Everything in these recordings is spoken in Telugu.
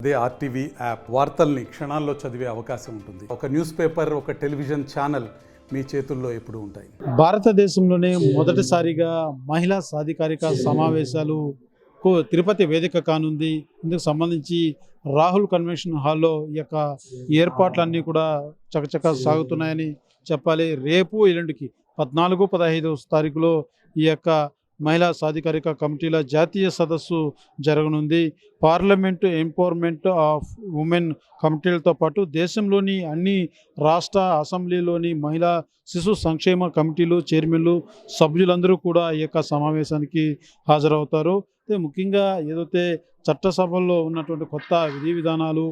అదే ఆర్టీవీ యాప్ వార్తల్ని క్షణాల్లో చదివే అవకాశం ఉంటుంది. ఒక న్యూస్ పేపర్, ఒక టెలివిజన్ ఛానల్ మీ చేతుల్లో ఎప్పుడూ ఉంటాయి. భారతదేశంలోనే మొదటిసారిగా మహిళా సాధికారిక సమావేశాలకు తిరుపతి వేదిక కానుంది. ఇందుకు సంబంధించి రాహుల్ కన్వెన్షన్ హాల్లో ఈ యొక్క ఏర్పాట్లన్నీ కూడా చకచక సాగుతున్నాయని చెప్పాలి. రేపు ఎల్లుండికి 14, 15 తారీఖులో ఈ యొక్క మహిళా సాధికారిక కమిటీల జాతీయ సదస్సు జరగనుంది. పార్లమెంటు ఎంపవర్మెంట్ ఆఫ్ ఉమెన్ కమిటీలతో పాటు దేశంలోని అన్ని రాష్ట్ర అసెంబ్లీలోని మహిళా శిశు సంక్షేమ కమిటీలు చైర్మన్లు సభ్యులందరూ కూడా ఈ యొక్క సమావేశానికి హాజరవుతారు. ముఖ్యంగా ఏదైతే చట్టసభల్లో ఉన్నటువంటి కొత్త విధి విధానాలు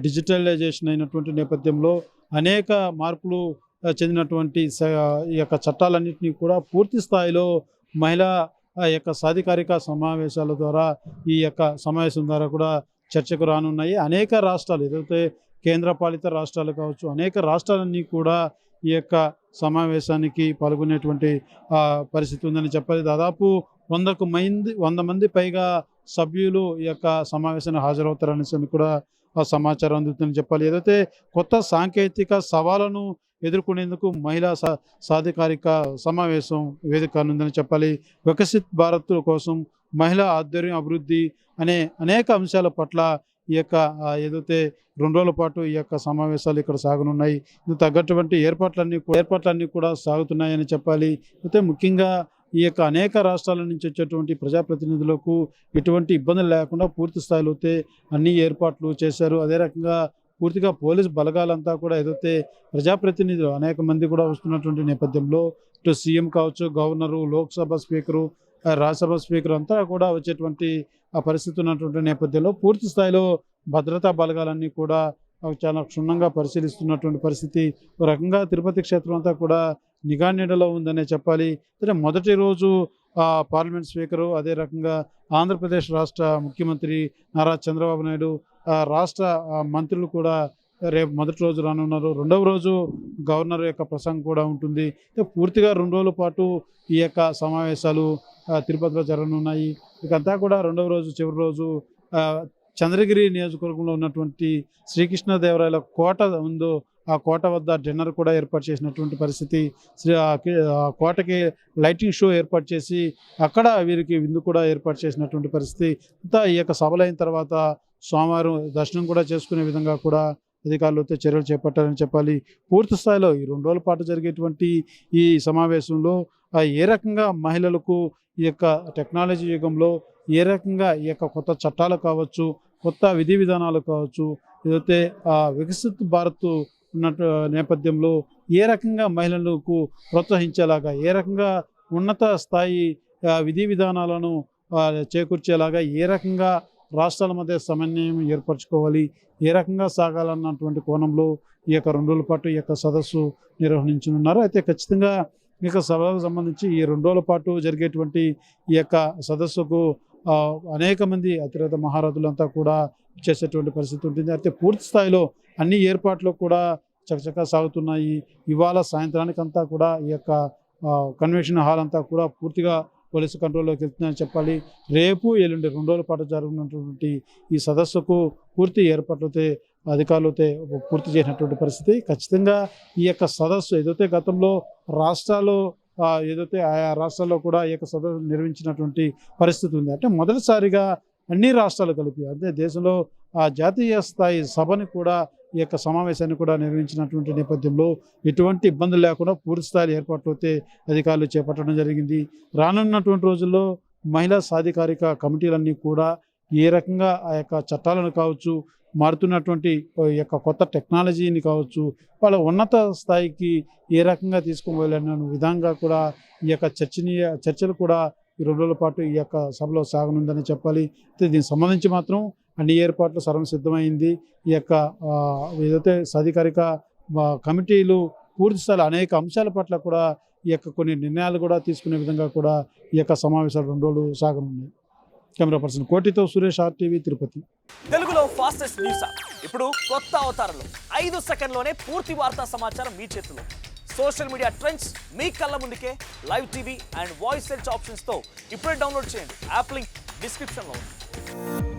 డిజిటలైజేషన్ అయినటువంటి నేపథ్యంలో అనేక మార్పులు చెందినటువంటి ఈ యొక్క చట్టాలన్నింటినీ కూడా పూర్తి స్థాయిలో మహిళా యొక్క సాధికారిక సమావేశాల ద్వారా ఈ యొక్క సమావేశం ద్వారా కూడా చర్చకు రానున్నాయి. అనేక రాష్ట్రాలు ఏదైతే కేంద్రపాలిత రాష్ట్రాలు కావచ్చు, అనేక రాష్ట్రాలన్నీ కూడా ఈ యొక్క సమావేశానికి పాల్గొనేటువంటి పరిస్థితి ఉందని చెప్పాలి. దాదాపు 100 మంది పైగా సభ్యులు ఈ యొక్క సమావేశానికి హాజరవుతారనేసి కూడా సమాచారం అందుతుందని చెప్పాలి. ఏదైతే కొత్త సాంకేతిక సవాళ్ళను ఎదుర్కొనేందుకు మహిళా సాధికారిక సమావేశం వేదిక ఉందని చెప్పాలి. వికసిత్ భారత్ కోసం మహిళా ఆధ్వర్యం అభివృద్ధి అనే అనేక అంశాల పట్ల ఈ యొక్క ఏదైతే 2 రోజుల పాటు ఈ యొక్క సమావేశాలు ఇక్కడ సాగనున్నాయి. ఇందుకు తగ్గటువంటి ఏర్పాట్లన్నీ కూడా సాగుతున్నాయని చెప్పాలి. అయితే ముఖ్యంగా ఈ యొక్క అనేక రాష్ట్రాల నుంచి వచ్చేటువంటి ప్రజాప్రతినిధులకు ఎటువంటి ఇబ్బందులు లేకుండా పూర్తి స్థాయిలో అయితే అన్ని ఏర్పాట్లు చేశారు. అదే రకంగా పూర్తిగా పోలీసు బలగాలంతా కూడా ఏదైతే ప్రజాప్రతినిధులు అనేక మంది కూడా వస్తున్నటువంటి నేపథ్యంలో ఇటు సీఎం కావచ్చు, governor, Lok Sabha speaker, Rajya Sabha speaker అంతా కూడా వచ్చేటువంటి ఆ పరిస్థితి ఉన్నటువంటి నేపథ్యంలో పూర్తి స్థాయిలో భద్రతా బలగాలన్నీ కూడా చాలా క్షుణ్ణంగా పరిశీలిస్తున్నటువంటి పరిస్థితి. ఒక రకంగా తిరుపతి క్షేత్రం అంతా కూడా నిఘా నీడలో ఉందనే చెప్పాలి. అంటే మొదటి రోజు పార్లమెంట్ స్పీకరు, అదే రకంగా ఆంధ్రప్రదేశ్ రాష్ట్ర ముఖ్యమంత్రి నారా చంద్రబాబు నాయుడు, రాష్ట్ర మంత్రులు కూడా రేపు మొదటి రోజు రానున్నారు. 2వ రోజు గవర్నర్ యొక్క ప్రసంగం కూడా ఉంటుంది. పూర్తిగా 2 రోజుల పాటు ఈ యొక్క సమావేశాలు తిరుపతిలో జరగనున్నాయి. ఇకంతా కూడా 2వ రోజు చివరి రోజు చంద్రగిరి నియోజకవర్గంలో ఉన్నటువంటి శ్రీకృష్ణదేవరాయల కోట ఉందో ఆ కోట వద్ద డిన్నర్ కూడా ఏర్పాటు చేసినటువంటి పరిస్థితి. ఆ కోటకి లైటింగ్ షో ఏర్పాటు చేసి అక్కడ వీరికి విందు కూడా ఏర్పాటు చేసినటువంటి పరిస్థితి. అంతా ఈ యొక్క సభలైన తర్వాత సోమవారం దర్శనం కూడా చేసుకునే విధంగా కూడా అధికారులతో చర్యలు చేపట్టారని చెప్పాలి. పూర్తి స్థాయిలో ఈ 2 రోజుల పాటు జరిగేటువంటి ఈ సమావేశంలో ఏ రకంగా మహిళలకు ఈ యొక్క టెక్నాలజీ యుగంలో ఏ రకంగా ఈ యొక్క కొత్త చట్టాలు కావచ్చు, కొత్త విధి విధానాలు కావచ్చు, ఏదైతే వికసిత్ భారత్ ఉన్నట్టు నేపథ్యంలో ఏ రకంగా మహిళలకు ప్రోత్సహించేలాగా, ఏ రకంగా ఉన్నత స్థాయి విధి విధానాలను చేకూర్చేలాగా, ఏ రకంగా రాష్ట్రాల మధ్య సమన్వయం ఏర్పరచుకోవాలి, ఏ రకంగా సాగాలన్నటువంటి కోణంలో ఈ యొక్క 2 రోజుల పాటు ఈ యొక్క సదస్సు నిర్వహించనున్నారు. అయితే ఖచ్చితంగా ఈ యొక్క సభకు సంబంధించి ఈ 2 రోజుల పాటు జరిగేటువంటి ఈ యొక్క సదస్సుకు అనేక మంది అతిరథ మహారథులంతా కూడా చేసేటువంటి పరిస్థితి ఉంటుంది. అయితే పూర్తి స్థాయిలో అన్ని ఏర్పాట్లు కూడా చకచకా సాగుతున్నాయి. ఇవాళ సాయంత్రానికంతా కూడా ఈ యొక్క కన్వెన్షన్ హాల్ అంతా కూడా పూర్తిగా పోలీసు కంట్రోల్లోకి వెళ్తుందని చెప్పాలి. రేపు ఎల్లుండి 2 రోజుల పాటు జరుగుతున్నటువంటి ఈ సదస్సుకు పూర్తి ఏర్పాట్లతో అధికారులతో పూర్తి చేసినటువంటి పరిస్థితి. ఖచ్చితంగా ఈ యొక్క సదస్సు ఏదైతే గతంలో రాష్ట్రాలు ఏదైతే ఆయా రాష్ట్రాల్లో కూడా ఈ యొక్క సదస్సు నిర్వహించినటువంటి పరిస్థితి ఉంది. అంటే మొదటిసారిగా అన్ని రాష్ట్రాలు కలిపి అంటే దేశంలో జాతీయ స్థాయి సభని కూడా ఈ యొక్క సమావేశాన్ని కూడా నిర్వహించినటువంటి నేపథ్యంలో ఎటువంటి ఇబ్బందులు లేకుండా పూర్తి స్థాయి ఏర్పాట్లు అయితే అధికారులు చేపట్టడం జరిగింది. రానున్నటువంటి రోజుల్లో మహిళా సాధికారిక కమిటీలన్నీ కూడా ఏ రకంగా ఆ యొక్క చట్టాలను కావచ్చు, మారుతున్నటువంటి ఈ యొక్క కొత్త టెక్నాలజీని కావచ్చు, వాళ్ళ ఉన్నత స్థాయికి ఏ రకంగా తీసుకువెళ్ళిన విధంగా కూడా ఈ యొక్క చర్చలు కూడా ఈ 2 రోజుల పాటు ఈ యొక్క సభలో సాగనుందని చెప్పాలి. అయితే దీనికి సంబంధించి మాత్రం అన్ని ఏర్పాట్లు సర్వసిద్ధమైంది. ఈ యొక్క ఏదైతే సాధికారిక కమిటీలు పూర్తి స్థాయిలో అనేక అంశాల పట్ల కూడా ఈ యొక్క కొన్ని నిర్ణయాలు కూడా తీసుకునే విధంగా కూడా ఈ యొక్క సమావేశాలు 2 రోజులు సాగనున్నాయి. కెమెరా పర్సన్ కోటితో సురేష్, RTV, తిరుపతి. తెలుగులో ఫాస్టెస్ట్ న్యూస్ ఇప్పుడు కొత్త అవతారంలో 5 సెకండ్లోనే పూర్తి వార్తా సమాచారం మీ చేతిలో. సోషల్ మీడియా ట్రెండ్స్ మీ కళ్ళ ముందుకే live TV and voice search ఆప్షన్స్తో ఇప్పుడే డౌన్లోడ్ చేయండి. యాప్ లింక్ డిస్క్రిప్షన్లో ఉంది.